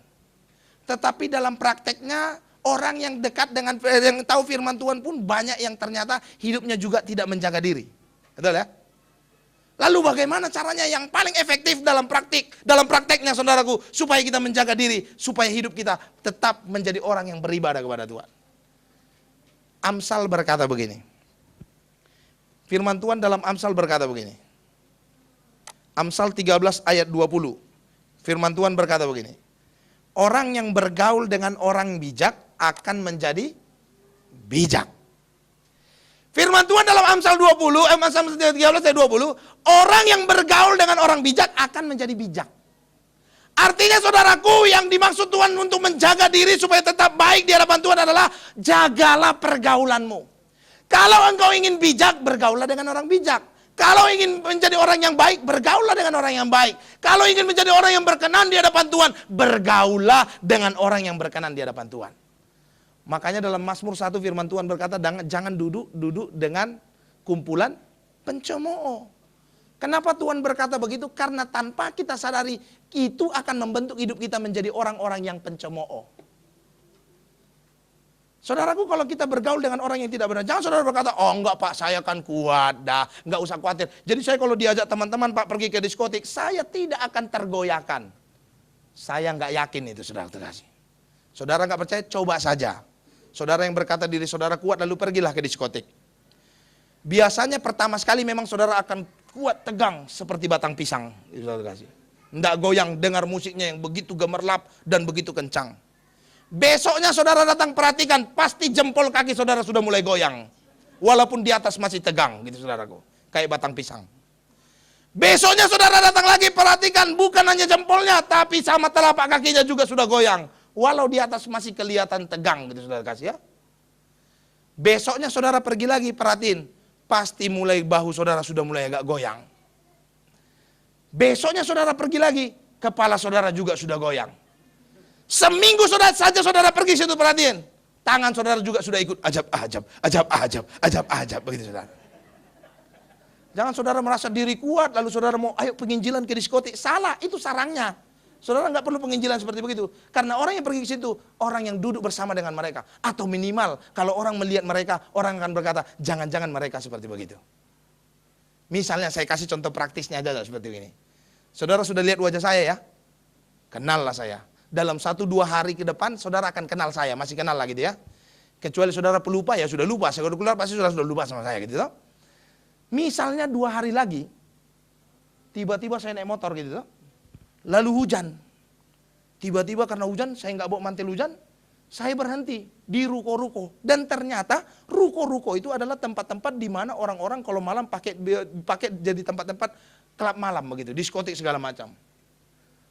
S1: Tetapi dalam prakteknya, orang yang dekat dengan, yang tahu firman Tuhan pun banyak yang ternyata hidupnya juga tidak menjaga diri. Betul ya? Lalu bagaimana caranya yang paling efektif dalam prakteknya saudaraku, supaya kita menjaga diri, supaya hidup kita tetap menjadi orang yang beribadah kepada Tuhan. Amsal berkata begini. Firman Tuhan dalam Amsal berkata begini. Amsal 13 ayat 20. Firman Tuhan berkata begini. Orang yang bergaul dengan orang bijak akan menjadi bijak. Firman Tuhan dalam Amsal 13 ayat 20, orang yang bergaul dengan orang bijak akan menjadi bijak. Artinya saudaraku, yang dimaksud Tuhan untuk menjaga diri supaya tetap baik di hadapan Tuhan adalah jagalah pergaulanmu. Kalau engkau ingin bijak, bergaulah dengan orang bijak. Kalau ingin menjadi orang yang baik, bergaulah dengan orang yang baik. Kalau ingin menjadi orang yang berkenan di hadapan Tuhan, bergaulah dengan orang yang berkenan di hadapan Tuhan. Makanya dalam Mazmur 1 firman Tuhan berkata, jangan duduk dengan kumpulan pencemooh. Kenapa Tuhan berkata begitu? Karena tanpa kita sadari, itu akan membentuk hidup kita menjadi orang-orang yang pencemooh. Saudaraku, kalau kita bergaul dengan orang yang tidak benar, jangan saudara berkata, oh enggak Pak, saya kan kuat, dah, enggak usah khawatir. Jadi saya kalau diajak teman-teman Pak pergi ke diskotik, saya tidak akan tergoyahkan. Saya enggak yakin itu, saudara terkasih. Saudara enggak percaya, coba saja. Saudara yang berkata diri saudara kuat, lalu pergilah ke diskotik. Biasanya pertama sekali memang saudara akan kuat tegang seperti batang pisang, saudara terkasih. Enggak goyang, dengar musiknya yang begitu gemerlap dan begitu kencang. Besoknya saudara datang perhatikan, pasti jempol kaki saudara sudah mulai goyang. Walaupun di atas masih tegang gitu saudaraku. Kayak batang pisang. Besoknya saudara datang lagi perhatikan, bukan hanya jempolnya, tapi sama telapak kakinya juga sudah goyang. Walau di atas masih kelihatan tegang gitu saudara kasih ya. Besoknya saudara pergi lagi perhatiin, pasti mulai bahu saudara sudah mulai agak goyang. Besoknya saudara pergi lagi, kepala saudara juga sudah goyang. Seminggu saudara pergi situ perhatiin, tangan saudara juga sudah ikut ajab begitu saudara. Jangan saudara merasa diri kuat lalu saudara mau ayo penginjilan ke diskotik, salah, itu sarangnya. Saudara nggak perlu penginjilan seperti begitu, karena orang yang pergi ke situ orang yang duduk bersama dengan mereka, atau minimal kalau orang melihat mereka, orang akan berkata jangan-jangan mereka seperti begitu. Misalnya saya kasih contoh praktisnya aja seperti ini. Saudara sudah lihat wajah saya ya, kenal lah saya. Dalam 1-2 hari ke depan saudara akan kenal saya, masih kenal lagi gitu ya. Kecuali saudara pelupa ya sudah lupa, saya keluar pasti sudah lupa sama saya gitu toh. Misalnya 2 hari lagi, tiba-tiba saya naik motor gitu toh. Lalu hujan. Tiba-tiba karena hujan, saya nggak bawa mantel hujan, saya berhenti di ruko-ruko. Dan ternyata ruko-ruko itu adalah tempat-tempat di mana orang-orang kalau malam pakai jadi tempat-tempat klub malam begitu, diskotik segala macam.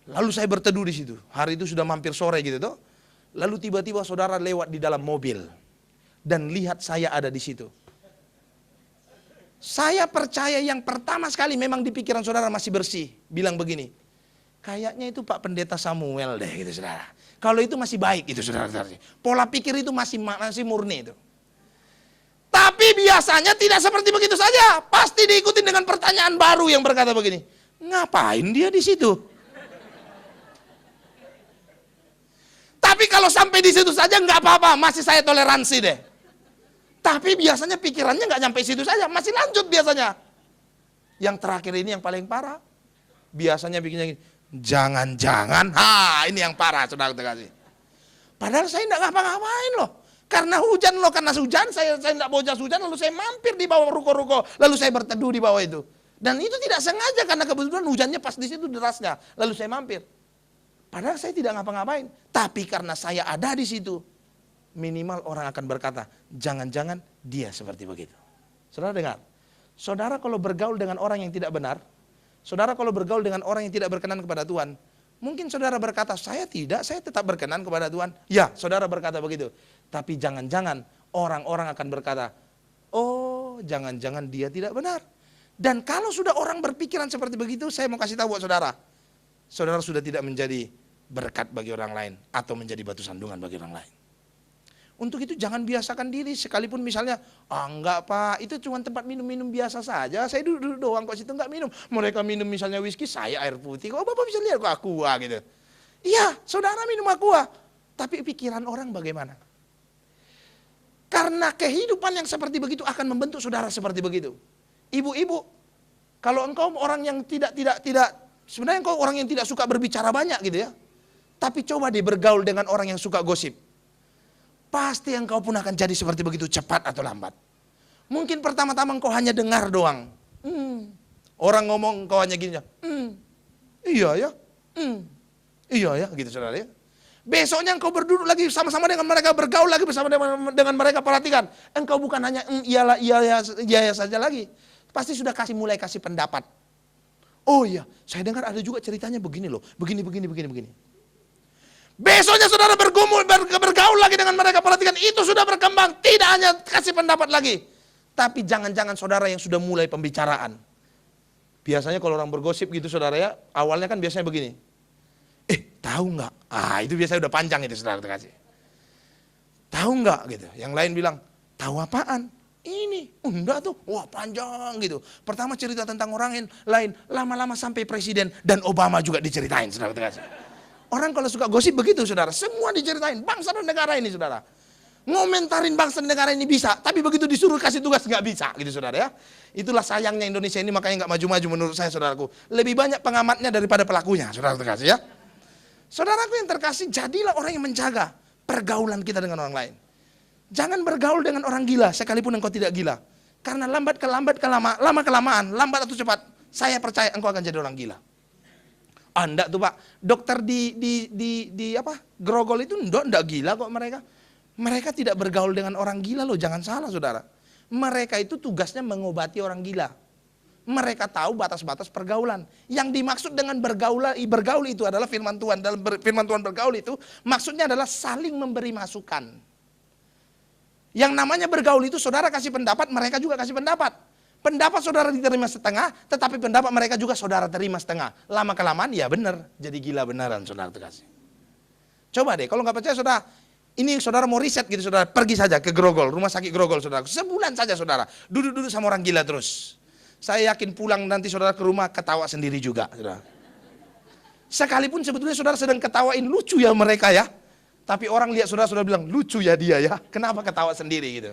S1: Lalu saya berteduh di situ. Hari itu sudah mampir sore gitu toh. Lalu tiba-tiba saudara lewat di dalam mobil dan lihat saya ada di situ. Saya percaya yang pertama sekali memang di pikiran saudara masih bersih, bilang begini, kayaknya itu Pak Pendeta Samuel deh gitu saudara. Kalau itu masih baik gitu saudara. Pola pikir itu masih murni itu. Tapi biasanya tidak seperti begitu saja. Pasti diikuti dengan pertanyaan baru yang berkata begini, ngapain dia di situ? Tapi kalau sampai di situ saja nggak apa-apa, masih saya toleransi deh. Tapi biasanya pikirannya nggak sampai situ saja, masih lanjut biasanya. Yang terakhir ini yang paling parah. Biasanya bikinnya gini, jangan-jangan, ini yang parah saudara kasih. Padahal saya nggak ngapa-ngapain loh. Karena hujan loh, karena hujan saya nggak bawa jas hujan, lalu saya mampir di bawah ruko-ruko, lalu saya berteduh di bawah itu. Dan itu tidak sengaja karena kebetulan hujannya pas di situ derasnya, lalu saya mampir. Padahal saya tidak ngapa-ngapain, tapi karena saya ada di situ, minimal orang akan berkata, jangan-jangan dia seperti begitu. Saudara dengar, saudara kalau bergaul dengan orang yang tidak benar, saudara kalau bergaul dengan orang yang tidak berkenan kepada Tuhan, mungkin saudara berkata, saya tetap berkenan kepada Tuhan. Ya, saudara berkata begitu. Tapi jangan-jangan orang-orang akan berkata, oh jangan-jangan dia tidak benar. Dan kalau sudah orang berpikiran seperti begitu, saya mau kasih tahu buat saudara, saudara sudah tidak menjadi berkat bagi orang lain atau menjadi batu sandungan bagi orang lain. Untuk itu jangan biasakan diri, sekalipun misalnya, enggak Pak, itu cuma tempat minum-minum biasa saja, saya duduk doang kok situ enggak minum. Mereka minum misalnya whisky, saya air putih, kok Bapak bisa lihat kok aqua gitu. Iya, saudara minum aqua, tapi pikiran orang bagaimana? Karena kehidupan yang seperti begitu akan membentuk saudara seperti begitu. Ibu-ibu, kalau engkau orang yang tidak sebenarnya engkau orang yang tidak suka berbicara banyak gitu ya. Tapi coba deh bergaul dengan orang yang suka gosip. Pasti engkau pun akan jadi seperti begitu cepat atau lambat. Mungkin pertama-tama engkau hanya dengar doang. Orang ngomong engkau hanya gini. Iya ya. Iya ya gitu saudara ya. Besoknya engkau berduduk lagi sama-sama dengan mereka, bergaul lagi bersama dengan mereka, perhatikan. Engkau bukan hanya iyalah iya saja lagi. Pasti sudah mulai kasih pendapat. Oh iya, saya dengar ada juga ceritanya begini loh. Begini. Besoknya saudara bergaul lagi dengan mereka, perhatikan, itu sudah berkembang, tidak hanya kasih pendapat lagi. Tapi jangan-jangan saudara yang sudah mulai pembicaraan. Biasanya kalau orang bergosip gitu saudara ya, awalnya kan biasanya begini. Tahu nggak? Itu biasanya udah panjang itu saudara kasih. Tahu nggak gitu. Yang lain bilang, tahu apaan? Ini, enggak tuh, wah panjang gitu. Pertama cerita tentang orang lain, lama-lama sampai presiden dan Obama juga diceritain, saudara terkasih. Orang kalau suka gosip begitu, saudara, semua diceritain, bangsa dan negara ini, saudara. Ngomentarin bangsa dan negara ini bisa, tapi begitu disuruh kasih tugas nggak bisa, gitu saudara ya. Itulah sayangnya Indonesia ini, makanya nggak maju-maju menurut saya, saudaraku. Lebih banyak pengamatnya daripada pelakunya, saudara terkasih ya. Saudaraku yang terkasih, jadilah orang yang menjaga pergaulan kita dengan orang lain. Jangan bergaul dengan orang gila sekalipun engkau tidak gila. Karena lama-kelamaan, lambat atau cepat, saya percaya engkau akan jadi orang gila. Enggak tuh Pak, dokter di apa? Grogol itu enggak gila kok mereka. Mereka tidak bergaul dengan orang gila loh, jangan salah saudara. Mereka itu tugasnya mengobati orang gila. Mereka tahu batas-batas pergaulan. Yang dimaksud dengan bergaul itu adalah firman Tuhan. Dalam firman Tuhan bergaul itu maksudnya adalah saling memberi masukan. Yang namanya bergaul itu saudara kasih pendapat, mereka juga kasih pendapat. Pendapat saudara diterima setengah, tetapi pendapat mereka juga saudara terima setengah. Lama-kelamaan ya benar, jadi gila beneran saudara terkasih. Coba deh, kalau nggak percaya saudara, ini saudara mau riset gitu saudara, pergi saja ke Grogol, rumah sakit Grogol saudara. Sebulan saja saudara, duduk-duduk sama orang gila terus. Saya yakin pulang nanti saudara ke rumah ketawa sendiri juga saudara. Sekalipun sebetulnya saudara sedang ketawain, lucu ya mereka ya. Tapi orang lihat saudara bilang, lucu ya dia ya, kenapa ketawa sendiri gitu.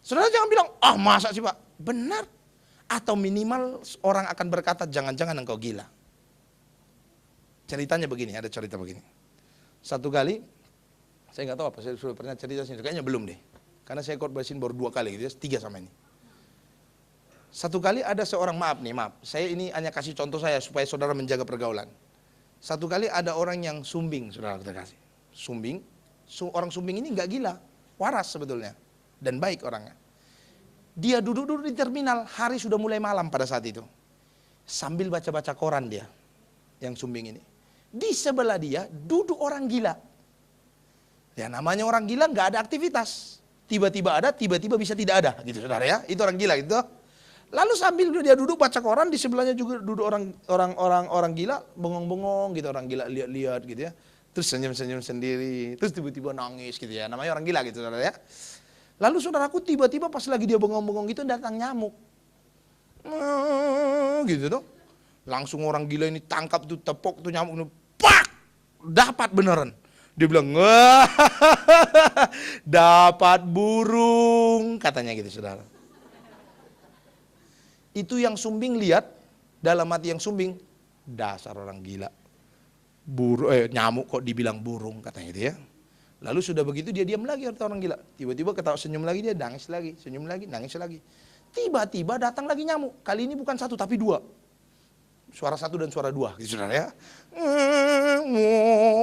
S1: Saudara jangan bilang, ah masa sih Pak, benar. Atau minimal orang akan berkata, jangan-jangan engkau gila. Ceritanya begini, ada cerita begini. Satu kali, saya nggak tahu apa, saya sudah pernah cerita sini, kayaknya belum deh. Karena saya khotbahin baru 2 kali gitu ya, 3 sama ini. Satu kali ada seorang, maaf, saya ini hanya kasih contoh saya supaya saudara menjaga pergaulan. Satu kali ada orang yang sumbing, saudara kita kasih. Sumbing, orang sumbing ini nggak gila, waras sebetulnya. Dan baik orangnya. Dia duduk-duduk di terminal, hari sudah mulai malam pada saat itu. Sambil baca-baca koran dia, yang sumbing ini. Di sebelah dia duduk orang gila. Ya namanya orang gila nggak ada aktivitas. Tiba-tiba ada, tiba-tiba bisa tidak ada, gitu saudara ya. Itu orang gila gitu. Lalu sambil dia duduk baca koran, di sebelahnya juga duduk orang gila, bengong-bengong gitu, orang gila lihat-lihat gitu ya. Terus senyum-senyum sendiri, terus tiba-tiba nangis gitu ya. Namanya orang gila gitu saudara ya. Lalu saudaraku tiba-tiba pas lagi dia bengong-bengong gitu datang nyamuk. Gitu tuh. Langsung orang gila ini tangkap tuh, tepok tuh nyamuk, pak! Dapat beneran. Dia bilang, wah, dapat burung, katanya gitu saudara. Itu yang sumbing lihat, dalam hati yang sumbing, dasar orang gila. Nyamuk kok dibilang burung, katanya gitu ya. Lalu sudah begitu dia diam lagi orang gila. Tiba-tiba ketawa senyum lagi, dia nangis lagi, senyum lagi, nangis lagi. Tiba-tiba datang lagi nyamuk. Kali ini bukan 1 tapi 2. Suara 1 dan suara 2 gitu saudara ya.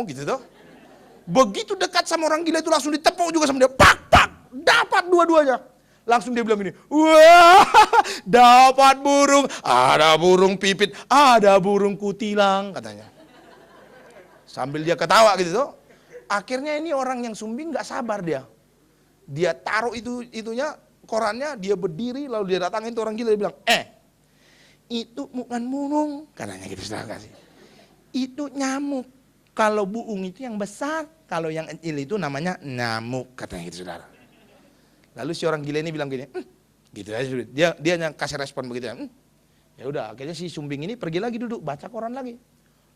S1: Gitu tuh. Begitu dekat sama orang gila itu langsung ditepuk juga sama dia. Pak, pak, dapat dua-duanya. Langsung dia bilang gini, wah, dapat burung, ada burung pipit, ada burung kutilang, katanya. Sambil dia ketawa gitu tuh. Akhirnya ini orang yang sumbing nggak sabar dia. Dia taruh itunya, korannya, dia berdiri, lalu dia datangin tuh orang gila, dia bilang, itu bukan burung, katanya gitu saudara kasih. Itu nyamuk. Kalau burung itu yang besar, kalau yang kecil itu namanya nyamuk, katanya gitu saudara. Lalu si orang gila ini bilang gini, gitu aja. Dia yang kasih respon begitu ya. Ya udah, akhirnya si sumbing ini pergi lagi duduk, baca koran lagi.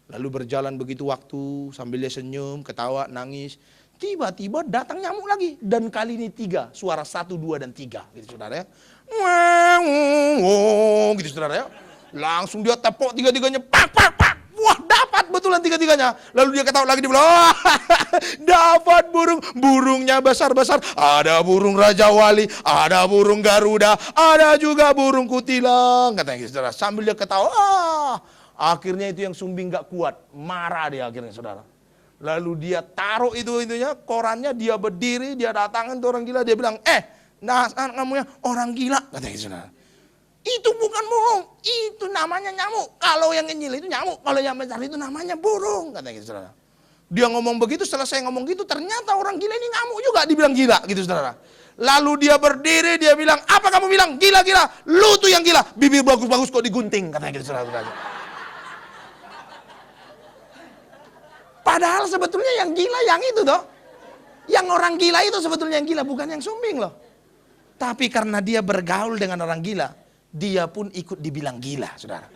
S1: Lalu berjalan begitu waktu, sambil dia senyum, ketawa, nangis. Tiba-tiba datang nyamuk lagi. Dan kali ini 3, suara 1, 2, dan 3. Gitu saudara ya. Gitu saudara ya. Langsung dia tepuk 3-3-nya, pak, pak, pak. Wah, dapat betulan 3-3-nya. Lalu dia ketawa lagi, dia bilang, oh, dapat burung. Burungnya besar-besar. Ada burung Raja Wali, ada burung Garuda, ada juga burung kutilang. Katanya gitu, saudara. Sambil dia ketawa, akhirnya itu yang sumbing gak kuat. Marah dia akhirnya, saudara. Lalu dia taruh itunya, korannya, dia berdiri, dia datangin tuh orang gila. Dia bilang, kamu ya orang gila. Katanya gitu, saudara. Itu bukan burung, itu namanya nyamuk. Kalau yang kecil itu nyamuk, kalau yang besar itu namanya burung, katanya gitu saudara. Dia ngomong begitu, setelah saya ngomong gitu, ternyata orang gila ini ngamuk juga, dibilang gila gitu saudara. Lalu dia berdiri, dia bilang, apa kamu bilang? Gila-gila, lu tuh yang gila, bibir bagus-bagus kok digunting, katanya gitu saudara. Padahal sebetulnya yang gila yang itu toh. Yang orang gila itu sebetulnya yang gila, bukan yang sumbing loh. Tapi karena dia bergaul dengan orang gila, dia pun ikut dibilang gila, saudara.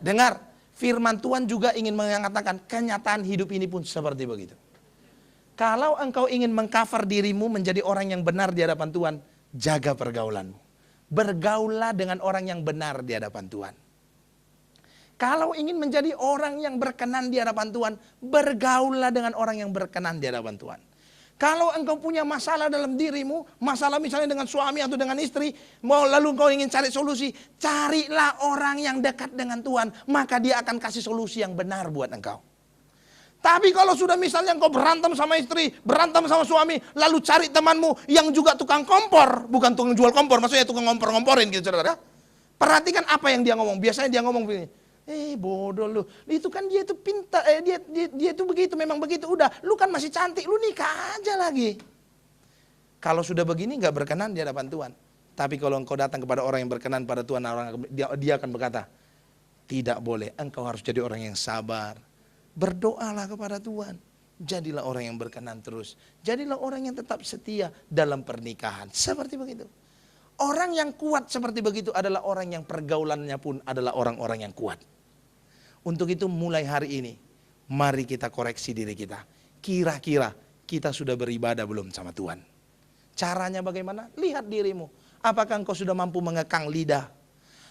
S1: Dengar, firman Tuhan juga ingin mengatakan kenyataan hidup ini pun seperti begitu. Kalau engkau ingin mengcover dirimu menjadi orang yang benar di hadapan Tuhan, jaga pergaulanmu. Bergaulah dengan orang yang benar di hadapan Tuhan. Kalau ingin menjadi orang yang berkenan di hadapan Tuhan, bergaulah dengan orang yang berkenan di hadapan Tuhan. Kalau engkau punya masalah dalam dirimu, masalah misalnya dengan suami atau dengan istri, mau lalu engkau ingin cari solusi, carilah orang yang dekat dengan Tuhan, maka dia akan kasih solusi yang benar buat engkau. Tapi kalau sudah misalnya engkau berantem sama istri, berantem sama suami, lalu cari temanmu yang juga tukang kompor, bukan tukang jual kompor, maksudnya tukang ngompor-ngomporin gitu, saudara. Perhatikan apa yang dia ngomong. Biasanya dia ngomong begini, bodoh lu, itu kan dia itu pintar, dia itu begitu, memang begitu, udah, lu kan masih cantik, lu nikah aja lagi. Kalau sudah begini gak berkenan di hadapan Tuhan. Tapi kalau engkau datang kepada orang yang berkenan pada Tuhan, dia akan berkata, tidak boleh, engkau harus jadi orang yang sabar. Berdoalah kepada Tuhan. Jadilah orang yang berkenan terus. Jadilah orang yang tetap setia dalam pernikahan. Seperti begitu. Orang yang kuat seperti begitu adalah orang yang pergaulannya pun adalah orang-orang yang kuat. Untuk itu mulai hari ini, mari kita koreksi diri kita. Kira-kira kita sudah beribadah belum sama Tuhan? Caranya bagaimana? Lihat dirimu. Apakah engkau sudah mampu mengekang lidah?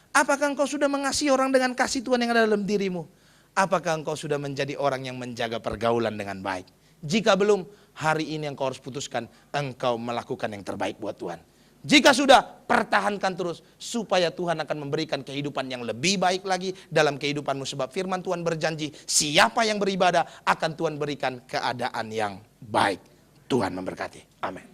S1: Apakah engkau sudah mengasihi orang dengan kasih Tuhan yang ada dalam dirimu? Apakah engkau sudah menjadi orang yang menjaga pergaulan dengan baik? Jika belum, hari ini engkau harus putuskan engkau melakukan yang terbaik buat Tuhan. Jika sudah, pertahankan terus supaya Tuhan akan memberikan kehidupan yang lebih baik lagi dalam kehidupanmu. Sebab firman Tuhan berjanji, siapa yang beribadah akan Tuhan berikan keadaan yang baik. Tuhan memberkati. Amin.